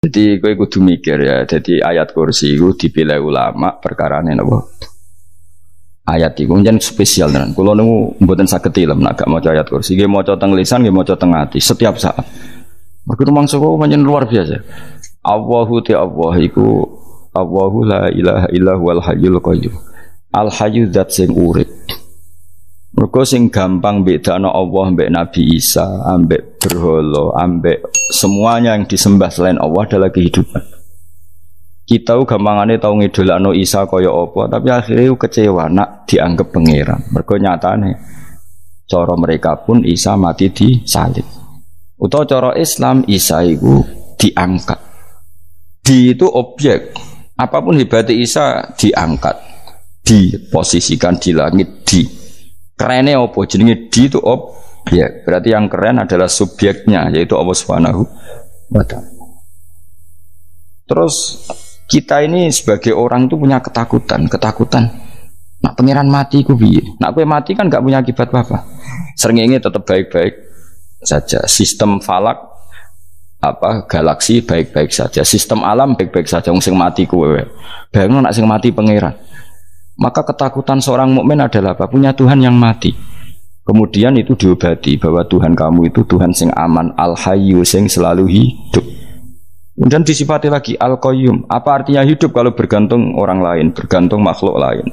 Jadi kowe kudu mikir ya. Jadi ayat kursi itu dipilih ulama perkarane napa? Ayat iku njen spesial tenan. Kula niku mboten saged ilem nek gak maca ayat kursi. Nggih maca teng lisan, nggih maca teng ati setiap saat. Mergo mangsa kok pancen luar biasa. Allahu ta'ala iku Allahu la ilaha illa huwal hayyul qayyum. Al hayyu zat sing urip. Mergo sing gampang bedakno Allah mbek Nabi Isa, ambek berhala, ambek semuanya yang disembah selain Allah adalah kehidupan. Kita gampangane tau ngidolakno Isa kaya apa, tapi akhirnya kecewa nak dianggap pangeran. Mergo nyatane cara mereka pun Isa mati disalib. Utawa cara Islam Isa iku diangkat. Di itu objek. Apapun hebatnya Isa diangkat, diposisikan di langit di. Kerene apa jenenge di itu objek. Berarti yang keren adalah subjeknya yaitu Allah Subhanahu wa taala. Terus kita ini sebagai orang itu punya ketakutan. Nak pangeran mati ku piye? Nak kowe mati kan gak punya akibat apa-apa. Srengenge tetap baik-baik saja. Sistem falak galaksi baik-baik saja. Sistem alam baik-baik saja. Wong sing mati kowe. Bayangno nak sing mati pangeran. Maka ketakutan seorang mukmin adalah apa? Punya Tuhan yang mati. Kemudian itu diobati bahwa Tuhan kamu itu Tuhan sing aman, al-hayyu sing selalu hidup. Kemudian disifati lagi al-qayyum. Apa artinya hidup kalau bergantung orang lain, bergantung makhluk lain?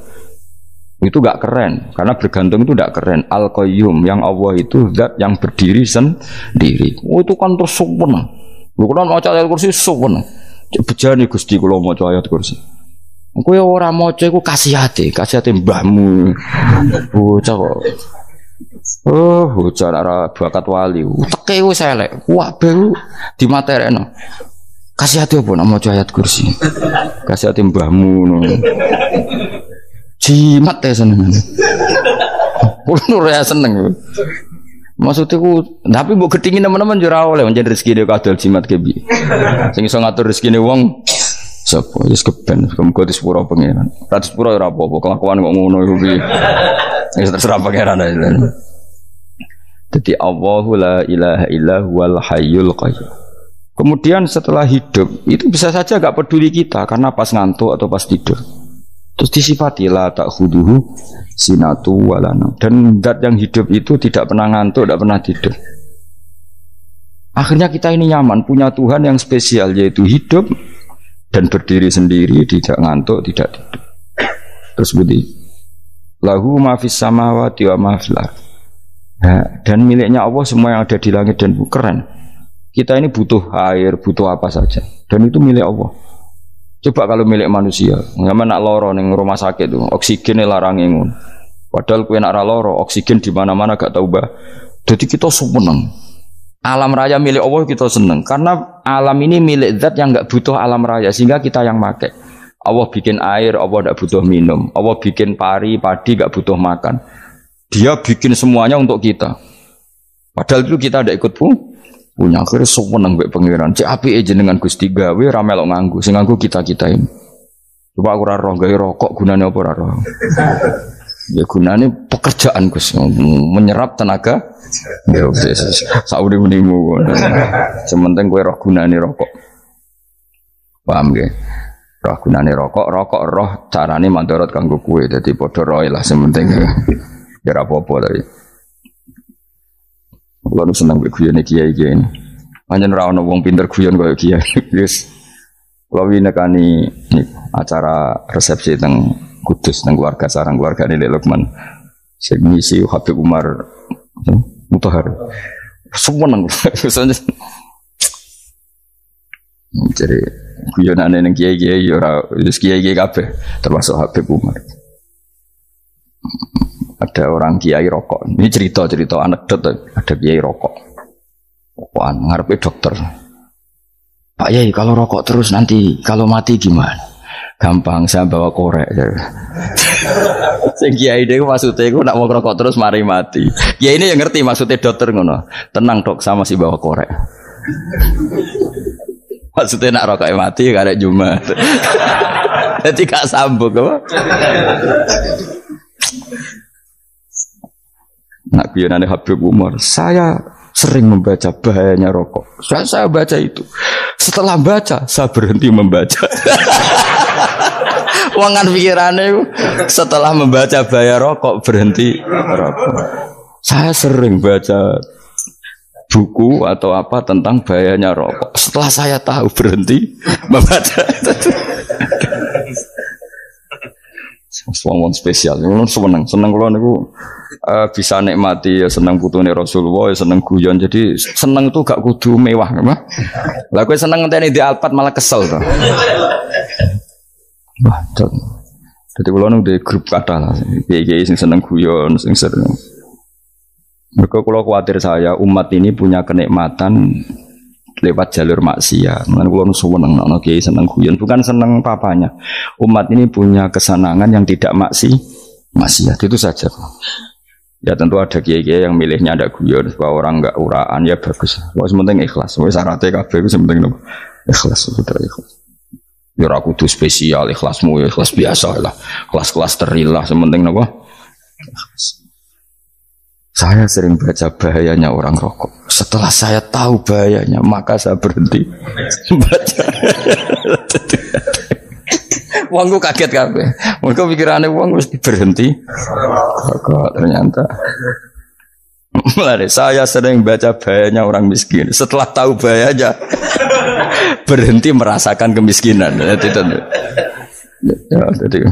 Itu gak keren, karena bergantung itu gak keren. Al-qayyum, yang Allah itu zat yang berdiri sendiri. Oh, itu kan terus sempurna. Kalau mau ayat kursi sempurna. Bejane Gusti kula maca ayat kursi. Kowe ora maca iku kasihate mbahmu. Bocah kok. Oh, bocah ora bakat wali. Teke wis elek. Wah, baru dimaterekno. Kasihate apa nak maca ayat kursi? Kasihate mbahmu ngono. Jimat ya seneng. Kulo ora seneng. Maksudnya tapi mbok gedhingi teman-teman yo ora oleh pancen rezekine kadal jimat kebi. Sing iso ngatur rezekine wong sapa wis keben muga disepuro pangeran. Ra disepuro ora apa-apa kelakuan kok ngono iku piye. Wis terserah pangeran ae. Dadi Allahu la ilaha illa huwal hayyul qayyum. Kemudian setelah hidup itu bisa saja gak peduli kita karena pas ngantuk atau pas tidur. Terus disifati la ta'khuduhu sinatu walana. Dan zat yang hidup itu tidak pernah ngantuk, tidak pernah tidur. Akhirnya kita ini nyaman punya Tuhan yang spesial yaitu hidup dan berdiri sendiri, tidak ngantuk, tidak tidur. Terus begini, lahu ma fis samawati wa ma fil ardh. Dan miliknya Allah semua yang ada di langit dan bumi. Keren. Kita ini butuh air, butuh apa saja, dan itu milik Allah. Coba kalau milik manusia, nggak nak loro neng rumah sakit tuh, oksigennya larang ingun. Padahal kue nak loro, oksigen di mana-mana gak tahu bah. Jadi kita seneng. Alam raya milik Allah kita seneng, karena alam ini milik zat yang nggak butuh alam raya, sehingga kita yang pakai. Allah bikin air, Allah tidak butuh minum. Allah bikin padi nggak butuh makan. Dia bikin semuanya untuk kita. Padahal itu kita tidak ikut pun. Punya akhirnya seneng mbek pangeran. Cek apike jenengan Gusti gawe ra melok nganggo. Sing nganggo kita-kita ini. Coba aku ora roh gawe rokok gunane apa ora roh. Ya gunane pekerjaan Gus, menyerap tenaga. Ya wis sauri-unimu. Sementing kowe roh gunane rokok. Paham nggih? Roh gunane rokok roh carane mandorot kanggo kowe. Dadi padha roe lah sementing. Ya ora apa-apa tapi. Kalau nu senang berguyon kiai ini, hanya rawon wong pinter guyon kaya kiai. Yes, kalau ini nekani acara resepsi teng Kudus teng keluarga sarang keluarga ini Lukman, saya ngisi Habib Umar Mutahar, semua nang, jadi guyonan neng kiai orang kiai kafe termasuk Habib Umar. Ada orang kiai rokok. Ini cerita anekdot. Ada kiai rokok. Rokokan ngarepe dokter. Pak Yai, kalau rokok terus nanti kalau mati gimana? Gampang, saya bawa korek. Sing kiai dhewe maksudnya iku nak mau rokok terus mari mati. Kiai ini yang ngerti maksudnya dokter ngono. Tenang dok, sama si bawa korek. Maksudnya nak rokoknya mati karek Jumat. Jadi gak sambung apa? Nak guyonane Habib Umar, saya sering membaca bahayanya rokok. Saya baca itu. Setelah baca, saya berhenti membaca. Wangan pikirannya setelah membaca bahaya rokok berhenti rokok. Saya sering baca buku atau apa tentang bahayanya rokok. Setelah saya tahu berhenti membaca. Wong spesial, seneng kalau niku bisa nikmati ya seneng putune Rasulullah, ya seneng guyon. Jadi seneng itu gak kudu mewah, mah. Lah kowe seneng ngenteni di Alphard malah kesel to. Wah, jadi kalau nunggu grup kata lah, kiai sing seneng guyon, sing sering. Mereka kalau khawatir saya umat ini punya kenikmatan lewat jalur maksiat. Mengenai kalau seneng, kiai seneng guyon, bukan seneng papanya. Umat ini punya kesenangan yang tidak maksiat itu saja. Ya tentu ada kiai-kiai yang milihnya ada guyon supaya orang enggak uraan ya bagus. Wah sementing ikhlas. Wah syaratnya kabeh itu sementing ikhlas, sudah ikhlas. Ya ora kudu spesial ikhlasmu ya ikhlas biasa lah. Kelas-kelas terilah sementing napa? Saya sering baca bahayanya orang rokok. Setelah saya tahu bahayanya, maka saya berhenti baca. Wong kaget kabeh. Mergo pikirane wong mesti berhenti rokok ternyata. Mulai saya sering baca bahayanya orang miskin. Setelah tahu bahayanya, berhenti merasakan kemiskinan. Jadi,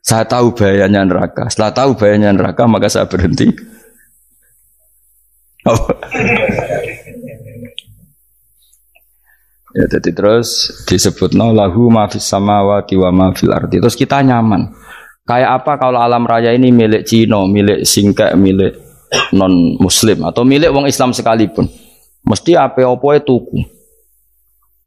saya tahu bahayanya neraka. Setelah tahu bahayanya neraka, maka saya berhenti. Oh. Ya, jadi terus disebut lahu ma fis samawati wa ma fil ardi. Terus kita nyaman. Kayak apa kalau alam raya ini milik Cina, milik Singkek, milik non muslim atau milik wong Islam sekalipun, mesti apa-apa tuku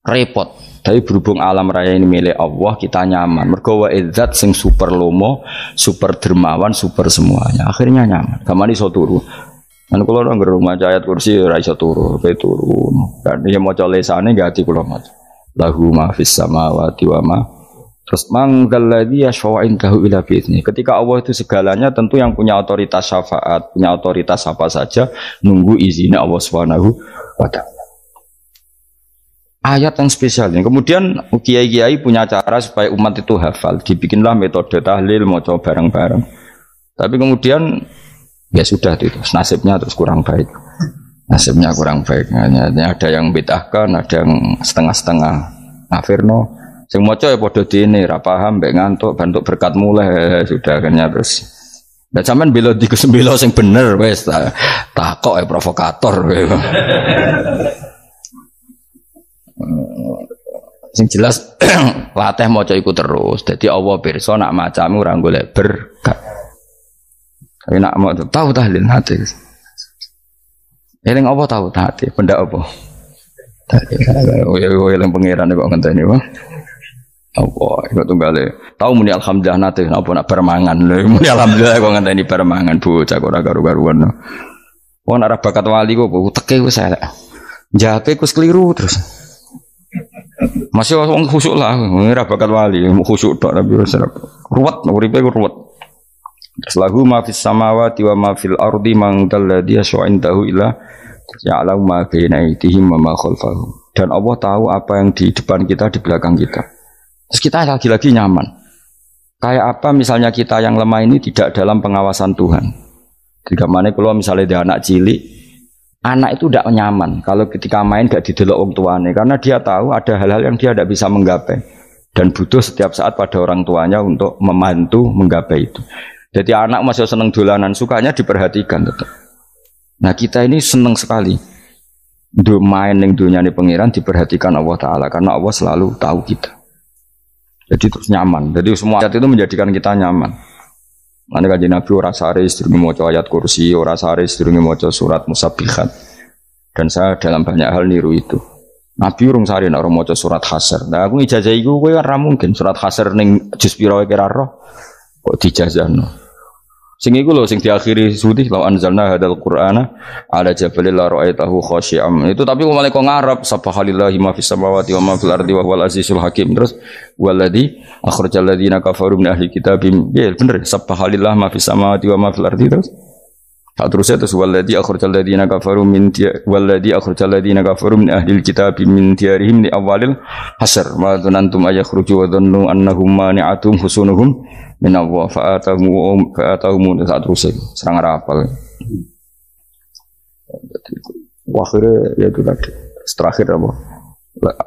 repot. Tapi berhubung alam raya ini milik Allah, kita nyaman. Mergo wa izzat sing super lomo, super dermawan, super semuanya. Akhirnya nyaman. Kamane iso turu. Kan kula nang rumah ayat kursi ora iso turu, pe turu. Dan dia maca lesane enggak ati kula maca. Lahu ma fis samawati wa ma. Terus mangdalladzi yashfa'u indahu ila bi'izni. Ketika Allah itu segalanya, tentu yang punya otoritas syafaat, punya otoritas apa saja, nunggu izinnya Allah Subhanahu wa ta'ala. Ayat yang spesial ini. Kemudian kiai-kiai punya cara supaya umat itu hafal. Dibikinlah metode tahlil, maca bareng-bareng. Tapi kemudian ya sudah itu, nasibnya terus kurang baik. Nasibnya kurang baik. Ada yang bid'ahkan, ada yang setengah-setengah ngafirno. Sing maca ya padha dene ra paham mbek ngantuk bentuk berkat mulai sudah akhirnya terus. Lah sampean bela dikesembelo sing bener wis takok ya provokator. Sing jelas latih maca iku terus. Dadi Allah pirsa nak macamu ora golek berkat. Tapi nak mau tahu tahlil hati. Eling apa tahu hati? Benda apa? Eling pangeran kok ngenteni wae. Apa iku tunggale tau muni alhamdulillah nate apa nak permangan muni alhamdulillah kok ngenteni permangan bocah kok ora karo-karuan wong ora bakat wali kok teke wis elek njape kus keliru terus masih wong khusuk lah ora bakat wali khusuk tok tapi wis ruwet uripe ruwet terus lahu ma fis samawati wa ma fil ardi man dalladhi yasha'indahu ila ya'lamu ma baina aydihim wa ma khalfahum dan Allah tahu apa yang di depan kita di belakang kita. Terus kita lagi-lagi nyaman. Kayak apa misalnya kita yang lemah ini tidak dalam pengawasan Tuhan. Ketika mana kalau misalnya dia anak cilik, anak itu tidak nyaman kalau ketika main gak didelok orang tuanya karena dia tahu ada hal-hal yang dia tidak bisa menggapai dan butuh setiap saat pada orang tuanya untuk membantu menggapai itu. Jadi anak masih seneng dolanan, sukanya diperhatikan tetap. Nah kita ini seneng sekali. Main yang dunia ini pengiran diperhatikan Allah Ta'ala karena Allah selalu tahu kita. Jadi terus nyaman. Jadi semua ayat itu menjadikan kita nyaman. Nanti kajian Nabi ora sare sedurunge maca ayat kursi, ora sare sedurunge maca surat Musabbihat. Dan saya dalam banyak hal niru itu. Nabi urung sare nek ora maca surat Hasyr. Nah aku ijazah iku kowe ora mungkin surat Hasyr ning juz pira kira roh kok dijazahno. Sing iku lho sing diakhiri sudi law anzalna hadzal qur'ana ala jabalil la ra'aitahu khashi'am. Itu tapi kok malah kok ngarep subhanallahi ma fis samawati wa ma fil ardi wa huwal azizul hakim. Terus waladzi akhrajal ladzina kafaru min ahli kitabim. Ya bener subhanallahi ma fis samawati wa ma fil ardi terus. Tak terusnya terus walladzi akhrajal ladzina kafaru min ahlil kitab min diyarihim li awalil hasr ma dzanantum ayakhruju wa dhannu annahum mani'atum husunuhum min Allah fa'atahum tak terusnya serang rapal. Akhirnya ya itu tadi terakhir apa?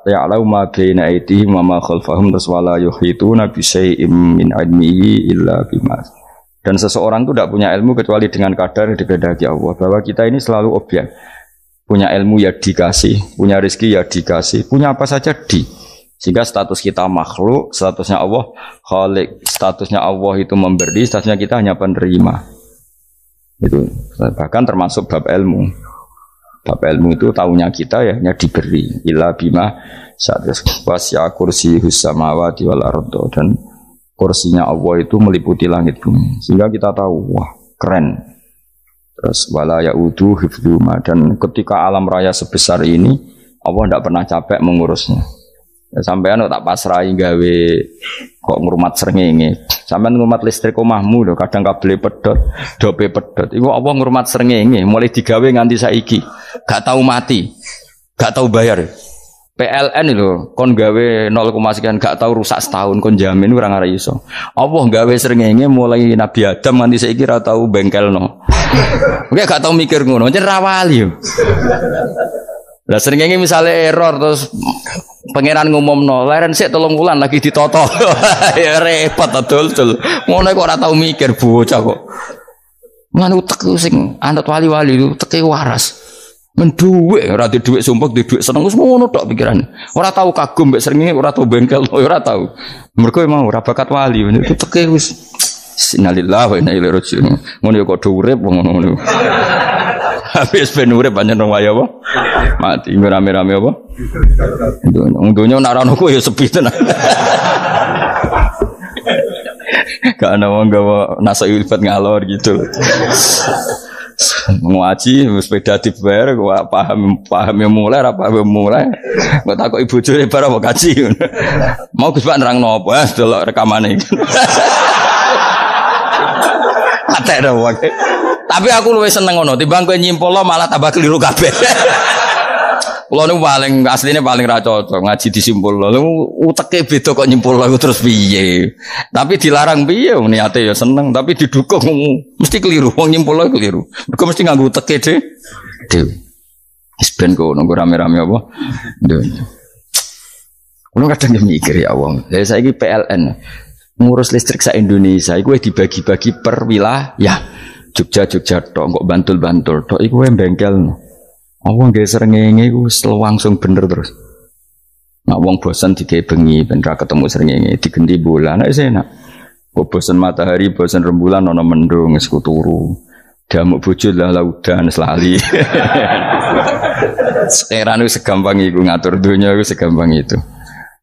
Ya'lamu ma baina aydihim wa ma khalfahum wala yuhituna bi syai'in min 'ilmihi illa bima. Dan seseorang itu tidak punya ilmu kecuali dengan kadar yang dikehendaki Allah. Bahwa kita ini selalu objek. Punya ilmu ya dikasih, punya rezeki ya dikasih, punya apa saja di. Sehingga status kita makhluk, statusnya Allah khalik, statusnya Allah itu memberi, statusnya kita hanya penerima. Itu bahkan termasuk bab ilmu. Bab ilmu itu tahunya kita ya hanya diberi. Illa bima wasya kursiyus samawati wal ardo, dan kursinya Allah itu meliputi langit bumi, sehingga kita tahu wah keren. Terus wala yaudu hifdzuma, dan ketika alam raya sebesar ini Allah tidak pernah capek mengurusnya. Ya, sampean tak pasrahi gawe kok ngrumat srengenge. Sampean ngrumat listrik omahmu lho, kadang kabel pedhot, dope pedhot. Iku Allah ngrumat srengenge mulai digawe nganti saiki. Gak tahu mati. Gak tahu bayar. PLN itu kon gawe 0, sekian gak tahu rusak setahun kon jamin ora ngara iso. Allah gawe srengenge mulai Nabi Adam nganti saiki ora tahu bengkelno. Oke gak tahu mikir ngono, jen ra wali yo. Lah srengenge misale error terus pangeran ngumumno, leren sik 3 wulan lagi ditoto. Ya repot dul. Ngono kok ora tahu mikir bocah kok. Lan utek sing anut wali-wali itu teke waras. Menduwe ora di dhuwit sumpek, di dhuwit seneng wis ngono tok pikirane. Ora tau kagum mbek srengenge, ora tau bengkel, ora tau. Mergo emang ora bakat wali, itu teke wis innalillahi wa inna ilaihi raji'un. Ngono ya kok urip ngono. Habis ben urip pancen wong wae apa? Mati rame-rame apa? Untunya nek ora ono ku ya sepi tenan. Gak ana wong gawa nasa ilfat ngalor gitu. Ngaji sepeda dibayar gua paham yang mulai apa yang mulai gua takut ibu juri bara mau kaji mau Gus Pak nerangno apa delok rekamane atek dah wae tapi aku luwih seneng ngono timbang kowe nyimpulno malah tambah keliru kabeh. Kulo niku paling asline paling ra cocok ngaji disimpulno. Lha uteke beda kok nyimpulno terus piye. Tapi dilarang piye niate ya seneng tapi didukung mesti keliru. Wong nyimpulno keliru. Mergo mesti nganggo uteke dhewe. Wis ben kok nunggu rame-rame apa. Kulo kadang mikir ya Allah. Lah saiki PLN ngurus listrik sa Indonesia iku dibagi-bagi per wilayah. Jogja tok kok Bantul tok iku bengkel. Wong nggih srengenge iku langsung bener terus. Nek wong bosan digawe bengi ben ra ketemu srengenge digenti bulan nek enak. Kok bosan matahari, bosan rembulan ana mendung wis turu. Damuk bojo lah laudan selali. Sekarang itu segampang iku ngatur dunia itu segampang itu.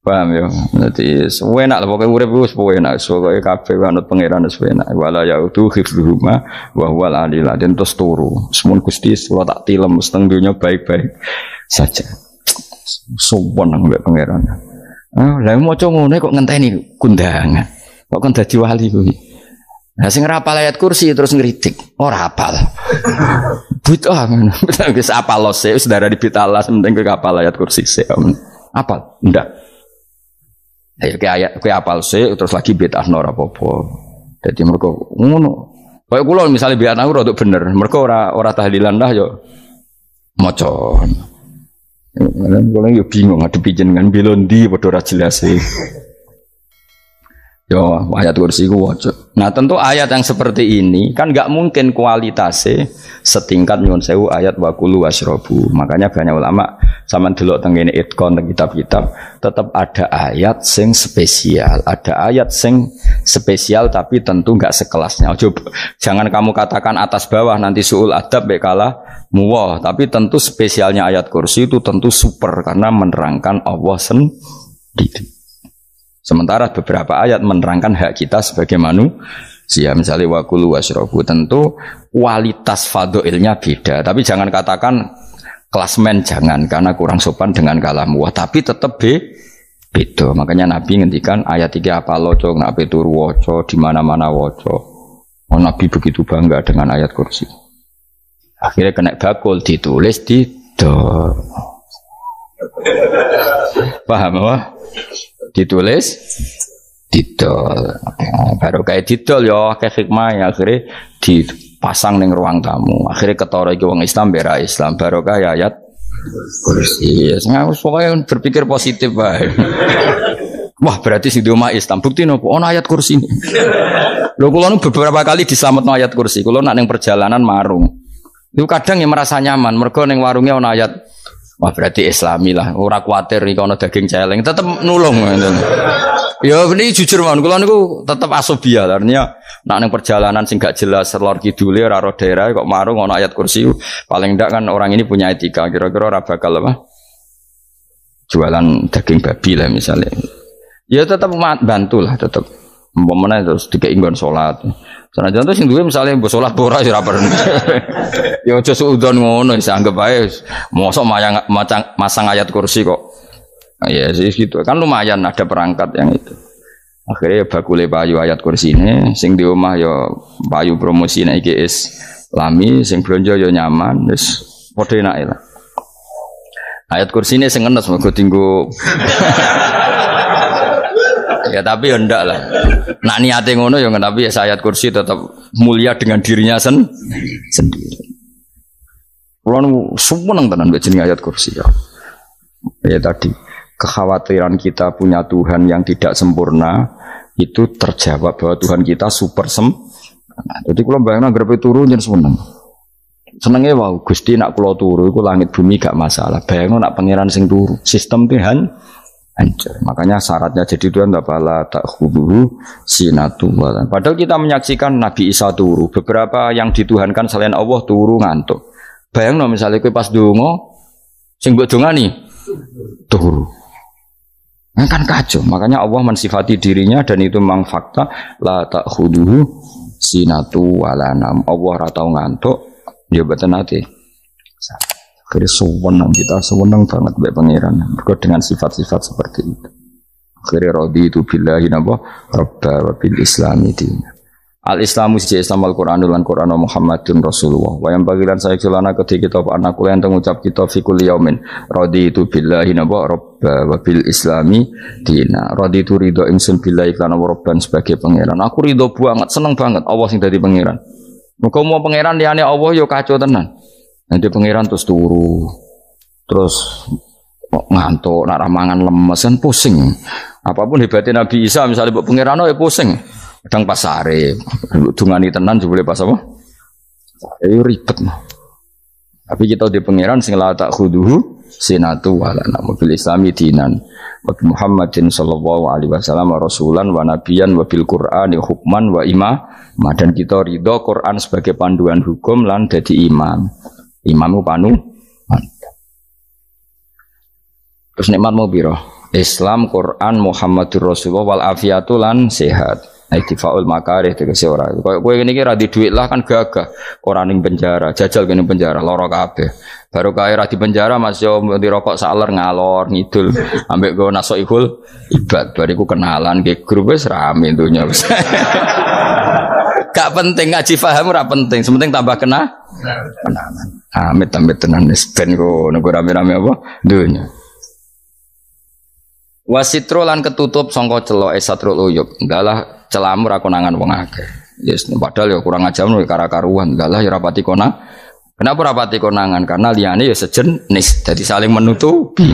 Paham ya? Berarti enak lah pokoknya urip wis enak. Pokoke kabeh anut pangeran wis enak. Wala yautu hifdzuhuma wa huwal aliyul azim terus turu. Semun Gusti kula tak tilem seteng dunya baik-baik saja. Sowan nang mbek pangeran. Lah maca ngene kok ngenteni kundangan. Kok kan dadi wali kuwi. Lah sing ora hafal ayat kursi terus ngritik. Ora hafal. Butuh ngono. Wis hafal lose wis darah di bitalas penting kowe hafal ayat kursi sik. Apa? Ndak. Ayo ke ayat ke apal sih terus lagi bid'ah ora apa-apa. Dadi mergo ngono. Kaya kula misale bid'ah ora untuk bener, mergo ora tahlilan dah yo maca. Kula yo bingung ngadepi jenengan bilondi padha ora jelas e. Yo ayat kursi ku waca. Nah, tentu ayat yang seperti ini kan enggak mungkin kualitasnya setingkat nyuwun sewu ayat wa kulu wasrobu. Makanya banyak ulama sama delok teng ngene itqon teng kitab-kitab tetap ada ayat sing spesial, ada ayat sing spesial tapi tentu enggak sekelasnya. Jangan kamu katakan atas bawah nanti suul adab bekala muwah, tapi tentu spesialnya ayat kursi itu tentu super karena menerangkan Allah sendiri. Sementara beberapa ayat menerangkan hak kita sebagai manusia. Misalnya wa kulu wasrobu, tentu kualitas fadhilnya beda. Tapi jangan katakan klasmen, jangan, karena kurang sopan dengan kalam wah. Tapi tetap beda. Makanya Nabi ngendikan ayat 3 apa loco, nabi turu woco, di mana-mana woco. Oh, Nabi begitu bangga dengan ayat kursi. Akhirnya kena bakul ditulis didol. Paham apa? Ditulis didol. Baru kayak didol ya kayak hikmah ya akhirnya dipasang ning ruang tamu. Akhirnya ketara iki wong Islam bera Islam baru kayak ayat kursi. Pokoknya berpikir positif bae. Wah berarti sing di omah Islam bukti nopo ono ayat kursi ini. Lho kula nu beberapa kali diselametno ayat kursi. Kula nak ning perjalanan marung. Itu kadang yang merasa nyaman mergo ning warungnya ono ayat. Wah berarti Islami lah. Ora kuwatir iki ono daging celeng, tetep nulung ngoten. Ya ini jujur mawon kula niku tetep asobia. Artinya nak ning perjalanan sing gak jelas lor kidule ora ro daerah kok marung ono ayat kursi. Paling ndak kan orang ini punya etika. Kira-kira ora bakal apa? Jualan daging babi lah misalnya. Ya tetap bantu lah tetap. Umpamane terus dikei nggon salat. Senajan to sing duwe misale mbok salat ora ya ora perlu. Ya aja suudon ngono wis anggap ae mosok masang ayat kursi kok. Ya sih gitu. Kan lumayan ada perangkat yang itu. Akhirnya bakule payu ayat kursi ini sing di omah ya payu promosine iki Islami sing blonjo ya nyaman wis padha enake lah. Ayat kursi ini sing ngenes mergo tinggo. Ya tapi ya ndak lah. Nak niate ngono ya tapi ya ayat kursi tetap mulia dengan dirinya sendiri. Kulo seneng tenan mbek jeneng ayat kursi ya. Ya tadi kekhawatiran kita punya Tuhan yang tidak sempurna itu terjawab bahwa Tuhan kita super sempurna. Jadi kulo bayangno grepe turu yen seneng. Senenge wow Gusti nak kulo turu iku langit bumi gak masalah. Bayangno nak pangeran sing turu, sistem Tuhan hancur. Makanya syaratnya jadi Tuhan bala ta'khudhuhu sinatu walan. Padahal kita menyaksikan Nabi Isa turu. Beberapa yang dituhankan selain Allah turu ngantuk. Bayangno misalnya kowe pas donga sing mbok dongani turu. Kan kacau. Makanya Allah mensifati dirinya dan itu memang fakta la ta'khudhuhu sinatu walanam. Allah ora tau ngantuk. Ya mboten ate. Akhirnya sewenang kita sewenang banget mbek pangeran. Mergo dengan sifat-sifat seperti itu. Akhirnya raditu billahi rabba wa bil islami dina. Al-Islamu siji Islam Al-Qur'anul lan Qur'an Muhammadun Rasulullah. Wa yang bagilan saya kelana ketika kita anak kula yang ngucap kita fi kulli yaumin raditu billahi rabba wa bil islami dina. Raditu ridho ingsun billahi kana rabban sebagai pangeran. Aku ridho banget, seneng banget Allah sing dadi pangeran. Muga mau pangeran liyane Allah yo kacau tenan. Nanti pangeran terus turu, terus ngantuk, nak ramangan lemes kan pusing. Apapun hebatnya Nabi Isa, misalnya buat pangeran ya pusing. Kadang pas sare, dungani tenan juga boleh pas apa? Ribet. Tapi kita di pangeran sing la ta'khudhuhu sinatu wala nabil islami dinan. Wa Muhammadin sallallahu alaihi wasallam rasulan wa nabiyan wa bil Qur'ani hukman wa imam. Dan kita ridho Quran sebagai panduan hukum lan dadi imam. Imamu panu terus nikmat mau biro Islam, Quran, Muhammadur Rasulullah wal afiatu lan sehat ittifaul makarih tegese ora kowe ngene iki ra di dhuwit lah kan gagah ora ning penjara jajal kene penjara lara kabeh baru kae ra di penjara Mas yo dirokok saler ngalor ngidul ambek go nasoihul ibad bariku kenalan ke grup wis rame donya wis gak penting ngaji paham ora penting sementing tambah kenalan amit-amit tenan wis ben kok nego rame-rame apa dunya. Wasitro lan ketutup sangka celok satrul uyub. Enggaklah celamu ra konangan wong akeh. Yes, padahal ya kurang ajar no kara-karuan. Enggaklah ya rapati konang. Kenapa rapati konangan? Karena liyane ya sejenis. Jadi saling menutupi.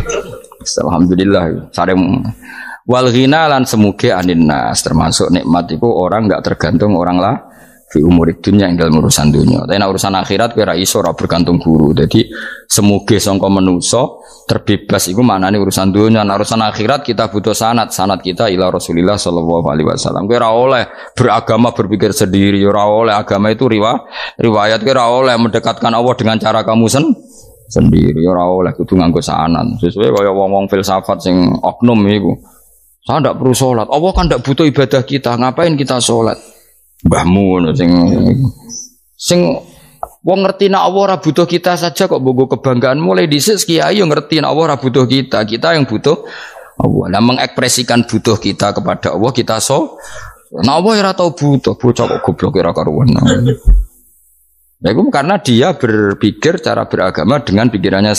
Alhamdulillah saling wal ghina lan semuge aninnas termasuk nikmat itu orang enggak tergantung orang lah. Fi umurid dunia yang dalam urusan dunia. Tapi nak urusan akhirat kira iso ora bergantung guru. Jadi semuge sangka manusa terbebas iku maknane urusan dunia. Nah urusan akhirat kita butuh sanad kita ila Rasulillah sallallahu alaihi wasallam. Kira oleh beragama berpikir sendiri, ora oleh agama itu riwayat kira oleh mendekatkan Allah dengan cara kamu sendiri, ora oleh kudu nganggo sanad. Sesuai kaya wong-wong filsafat sing oknum iku. Saya ndak perlu salat. Allah kan ndak butuh ibadah kita. Ngapain kita salat? Mbahmu sing wong ngerti nek Allah ora butuh kita saja kok bogo kebanggaan mulai dhisik kiai yo ngerti nek Allah ora butuh kita yang butuh Allah. Nah mengekspresikan butuh kita kepada Allah kita nek Allah ora tau butuh bocah kok goblok ora karuan. Ya itu karena dia berpikir cara beragama dengan pikirannya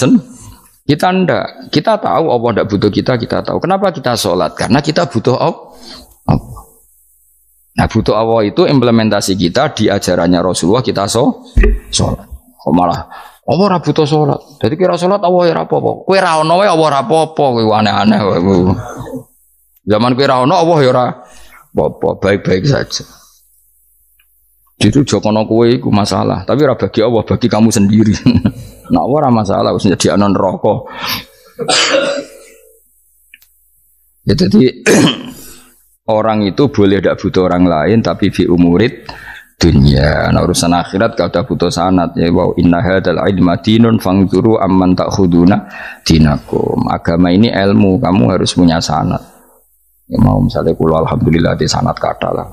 kita ndak. Kita tahu Allah ndak butuh kita tahu. Kenapa kita sholat? Karena kita butuh Allah. Nah butuh Allah itu implementasi kita di ajarannya Rasulullah kita sholat. Kok malah Allah ora butuh sholat. Jadi kira sholat Allah ya ora apa-apa. Kowe ra ono wae Allah ora apa-apa. Kowe aneh-aneh kowe. Zaman kowe ra ono Allah ya ora apa-apa, baik-baik saja. Itu jokono kowe iku masalah, tapi ora bagi Allah, bagi kamu sendiri. Nah, ora masalah wis jadi anon neraka. Ya, jadi orang itu boleh tidak butuh orang lain tapi fi umurid dunia. Nah, urusan akhirat gak ada butuh sanad ya wa inna hadzal ilma dinun fangzuru amman ta'khuduna dinakum. Agama ini ilmu, kamu harus punya sanad. Ya mau misalnya kula alhamdulillah di sanad kata lah.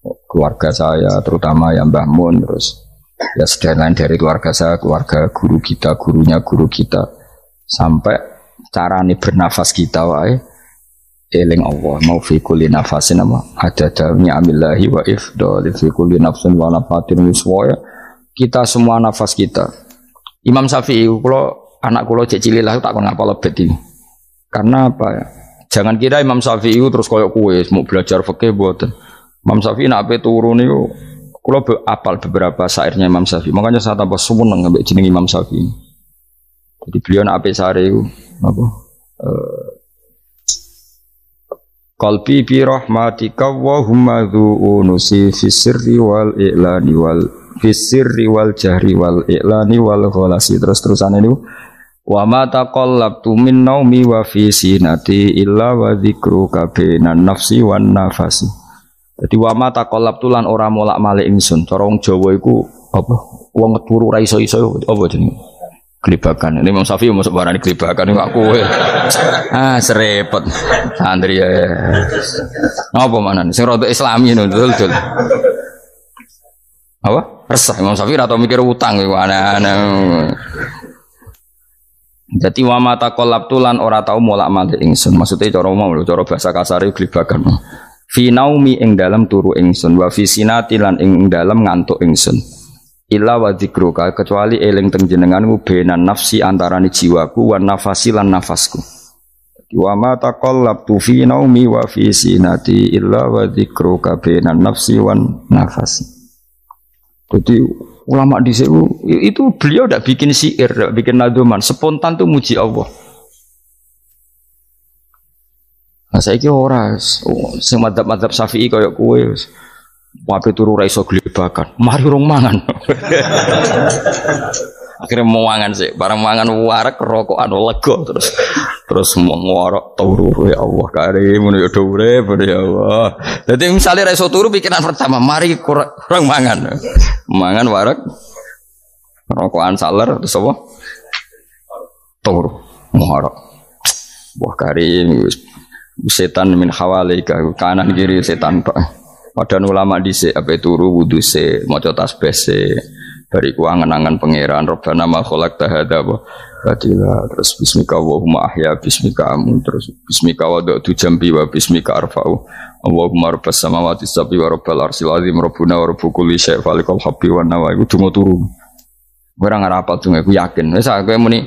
Keluarga saya terutama yang Mbah Mun terus ya sedang dari keluarga saya, keluarga guru kita, gurunya guru kita sampai carane bernafas kita wae eling Allah mau fi kulli nafasin ada dalamnya amillahi wa ifdal fi kulli nafsin wa nafatin wiswaya kita semua nafas kita. Imam Syafi'i kalau anak kula cek cilik lah tak kon ngapal lebet iki. Karena apa ya? Jangan kira Imam Syafi'i terus koyo kowe mau belajar fikih mboten. Imam Syafi'i nak ape turu niku kula apal beberapa syairnya Imam Syafi'i. Makanya saya tambah seneng ambek jeneng Imam Syafi'i. Jadi beliau nak ape sare iku apa? Qalbi bi rahmatika wa humma dzu'unusi fi sirri wal i'lani wal fi sirri wal jahri wal i'lani wal ghalasi terus-terusane niku wa ma taqallabtu min naumi wa fi sinati illa wa dzikruka bainan nafsi wan nafasi. Jadi wa ma taqallabtu lan ora molak-malik ingsun. Cara wong Jawa iku apa? Wong turu ra iso-iso apa jenenge? Gelibakan. Ini Imam Syafi'i masuk barani gelibakan iku aku kowe. Serepet. Santri ya. Napa manan? Sing rada Islami dul. Apa? Resah Imam Syafi'i ora tau mikir utang iku aneh-aneh. Jadi wa ma taqallabtu lan ora tau molak-malik ingsun. Maksudnya cara umum lho, cara bahasa kasar iku gelibakan. Fi naumi ing dalam turu ingsun wa fi sinati lan ing dalam ngantuk ingsun illa wa dzikruka kecuali eling teng jenenganmu benan nafsi antarane jiwaku wan nafasi lan nafasku wa ma taqallabtu fi naumi wa fi sinati illa wa dzikruka benan nafsi wan nafasi. Jadi ulama di itu beliau tidak bikin syair, tidak bikin nadzuman, spontan tuh muji Allah. Nah saya kira orang, sing madzhab Syafi'i kayak kue, wape turu ra iso glebakan, mari rong mangan. Akhirnya mau mangan sih, barang mangan warak rokokan lega terus mau ngorok turu ya Allah karim ya urip ya Allah. Jadi misalnya ra iso turu pikiran pertama, mari kurang mangan warak rokokan saler terus apa? Turu ngorok. Wah karim setan min hawalika kanan kiri setan pak. Padahal ulama dhisik ape turu wudu se maca tasbih se bariku angen-angen pangeran Rabbana ma khalaqta hadza batila terus bismika Allahumma ahya bismika amun terus bismika wada'tu jambi wa bismika arfa'u Allahumma rabbas samawati sab'i wa rabbal arsyil azim rabbuna wa rabbu kulli syai' falikal habbi wan nawa iku donga turu. Ora ngarapal donga aku yakin wis aku muni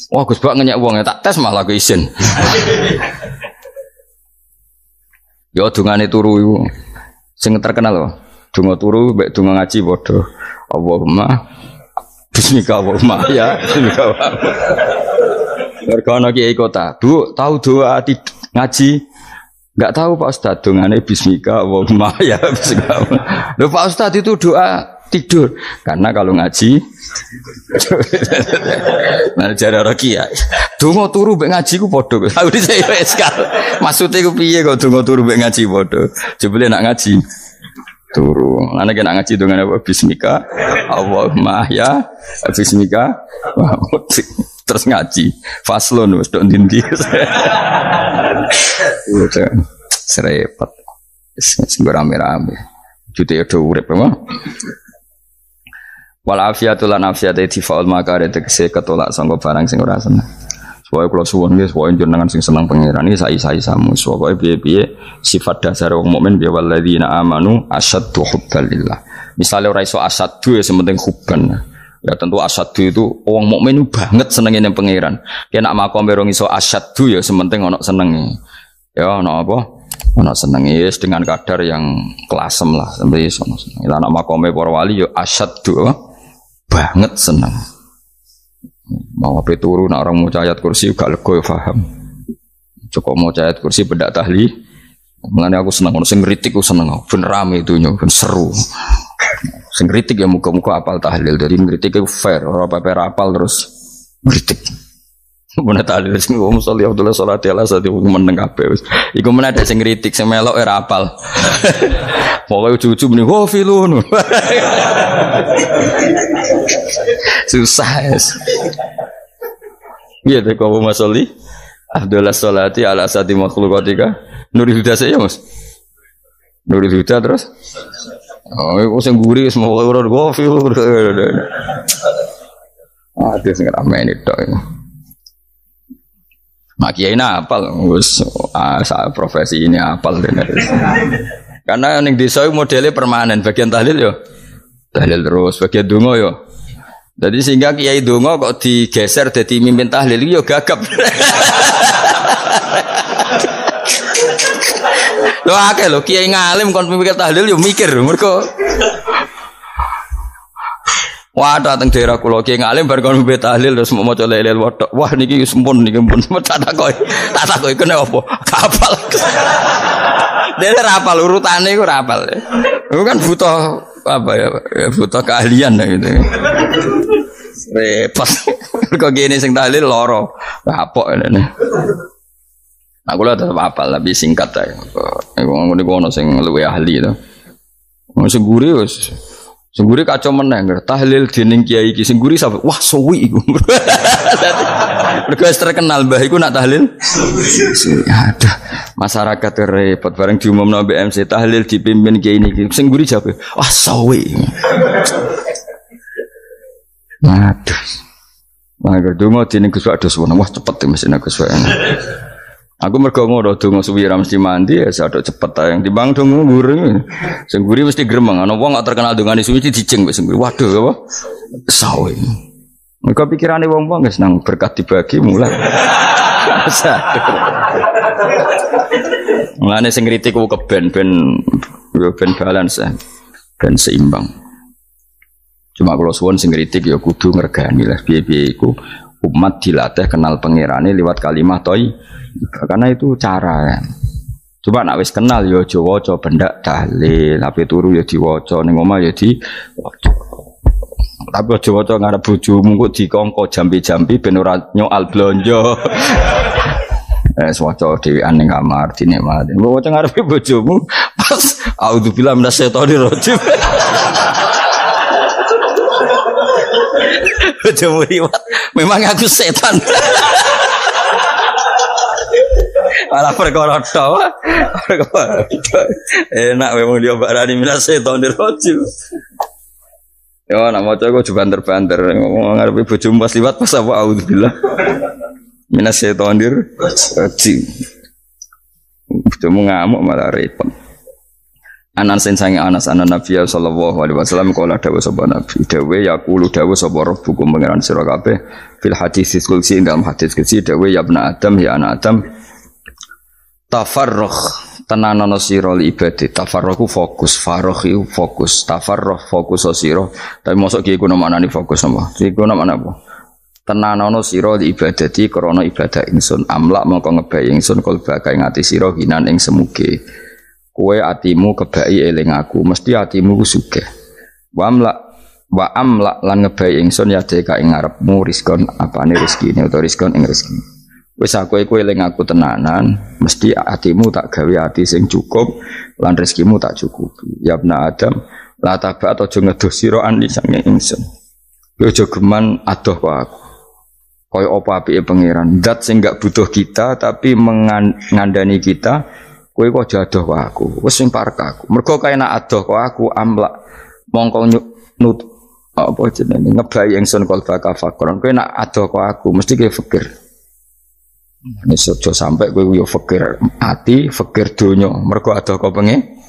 wah Gus Bak ngenyek wong tak tes malah aku isin. Ya dungane turu iku sing terkenal lho. Donga turu mek donga ngaji padha. Allahumma bismika Allahumma ya bismika. Mergo ana kiai kota. Bu, tahu doa ngaji? Enggak tahu Pak Ustaz dongane bismika Allahumma ya bismika. Lho Pak Ustaz itu doa tidur karena kalau ngaji nah jare Rokia donga turu mek ngaji ku padha aku dise wis maksude ku piye kok donga turu mek ngaji padha jebule nak ngaji turu ana nek ngaji dongane apa bismika Allahumma ya bismika terus ngaji faslon wis tok ndi serepet sing rame-rame jute yo urip apa wal afiatul lan afiate difaul makare tegese ketolak sanggo barang sing ora seneng. Soale kula suwun nggih pokoke jenengan sing seneng pangeran iki sai-sai samu. Pokoke piye-piye sifat dasar wong mukmin ya walladzina amanu asyaddu hubbalillah. Misale ora iso asyaddu ya sementing hubban. Ya tentu asyaddu itu wong mukmin banget senenge ning pangeran. Yen nak makome rong iso asyaddu ya sementing ana senenge. Ya ana apa? Ana senenge wis dengan kadar yang klasem lah sampai iso seneng. Lah nak makome para wali ya asyaddu banget seneng. Mau apa turu nak orang mau ayat kursi gak lego ya paham. Cukup mau ayat kursi bedak tahli. Mulane aku seneng ono sing ngritik aku seneng. Ben rame itu nyo, ben seru. Sing ngritik ya muga-muga apal tahlil. Dari ngritik itu fair, ora apa-apa apal terus ngritik. Mun tahlil sing wong sholli Abdullah sholati ala sate meneng kabeh wis. Iku men ada sing ngritik sing melok ora apal. Pokoke cucu muni wo filun. Susah es. Iya deh kau masoli. Abdullah sholati ala sati makhlukatika. Nurul Huda saya mas. Nurul Huda terus. Oh, aku sengguri semua orang gofil. Ada sing ramai ini dok. Mak kiai apal, us profesi ini apal deh. Karena yang desa modelnya permanen, bagian tahlil yo, tahlil terus, bagian dongo yo. Jadi sehingga kiai dongo kok digeser jadi mimpin tahlil yo gagap. Lo akeh lo kiai ngalim kon mimpin tahlil yo mikir mergo. Wah dateng daerah kula kiai ngalim bar kon mimpin tahlil terus mau maca lelel wedok. Wah niki sempun niki pun tak takoki kena apa? Kapal. Dia rapal urutane iku rapal. Itu kan butuh apa ya? Butuh keahlian gitu. Repot. Kok gini sing tahlil loro. Kapok ngene. Aku lah tetap apal lebih singkat ae. Ngene ono sing luwih ahli to. Sing guri wis. Sing guri kacau meneng. Tahlil dening kiai iki sing guri sampe wah suwi iku. Mergo terkenal mbah iku nak tahlil. Aduh, masyarakat repot bareng diumumno BMC tahlil dipimpin kiai niki. Sing guri jawab, "Wah, sawi." Aduh. Mangga donga dening Gus Wados wah cepet mesin Gus Wados. Aku mergo ngono donga suwi ra mesti mandi ya sadok cepet ta yang timbang donga nguri. Sing guri mesti gremeng ana wong gak terkenal dongane suwi dijeng wis nguri. Waduh apa? Sawi. Mereka pikirannya wong-wong guys nang berkat dibagi mulai. Mulane sing kritik ku keben ben balance ben seimbang. Cuma kalau suwon sing kritik ya kudu ngergani lah piye-piye iku umat dilatih kenal pangerane lewat kalimat toy. Karena itu cara ya. Coba nak wis kenal ya aja waca bendak dalil, ape turu ya diwaca ning omah ya diwaca. Tapi aja waca ngarep bojomu kok dikongko jambi-jambi ben ora nyoal blonjo. Waca dhewean ning kamar dinikmati. Mbok waca ngarepe bojomu pas auzubillahi minasyaitonir rajim. Bojomu riwat, memang aku setan. Malah perkara tok. Enak memang dia barani minasyaitonir rajim. Ya nak maca kok banter-banter ngomong ngarepe bojomu pas liwat pas apa auzubillah minasyaitonir rajim. Bojomu ngamuk malah repot. Anas sange Anas anan Nabi sallallahu alaihi wasallam kala dawuh sapa Nabi dawuh yaqulu dawuh sapa rabbukum pangeran sira kabeh fil hadis qudsi dalam hadis qudsi dawuh ya ibnu Adam ya anak Adam tafarrugh tenanono sira ibadah tafarrugh fokus faragh fokus tafarrugh fokus sira tapi mosok ki iku maknane fokus apa iku maknane apa tenanono sira ibadati krana ibadah ingsun amlak mongko ngebayi ingsun kalbaka ing ati sira hinan ing semuge kowe atimu kebaki eling aku mesti atimu ku sugih wa amlak lan ngebayi ingsun ya deka ing ngarepmu rizkon apane rezekine utawa rizkon ing rezeki wis aku eling aku tenanan mesti atimu tak gawe ati sing cukup lan rezekimu tak cukupi ya ibnu Adam la tabat aja ngedoh sira ani sange ingsun kowe aja geman adoh kok aku kaya apa apike pangeran zat sing gak butuh kita tapi mengandani kita kowe kok adoh kok aku wis sing parek aku mergo kae nak adoh kok aku amlak mongko nut apa jenenge ngebayi ingsun kalbaka fakron kowe nak adoh kok aku mesti kowe fikir Nek aja sampai kowe yo fakir ati, fakir donya. Mergo ada kok pengen.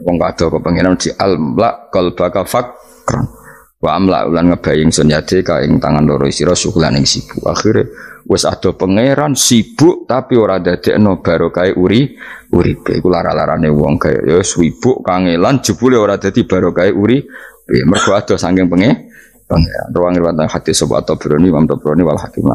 Wong ada kok pengen di almla qalbaka fakran. Wa amla ulan ngebaying sun yade ka ing tangan loro sira syukulan ing sibuk. Akhire wis ada pangeran sibuk tapi ora dadekno barokah uripe. Iku lara-larane wong kaya ya sibuk kangelan jebule ora dadi barokah uripe. Mergo ada saking pangeran. Ruang riwayat hadis sobat Tabrani, Imam Tabrani wal Hakim.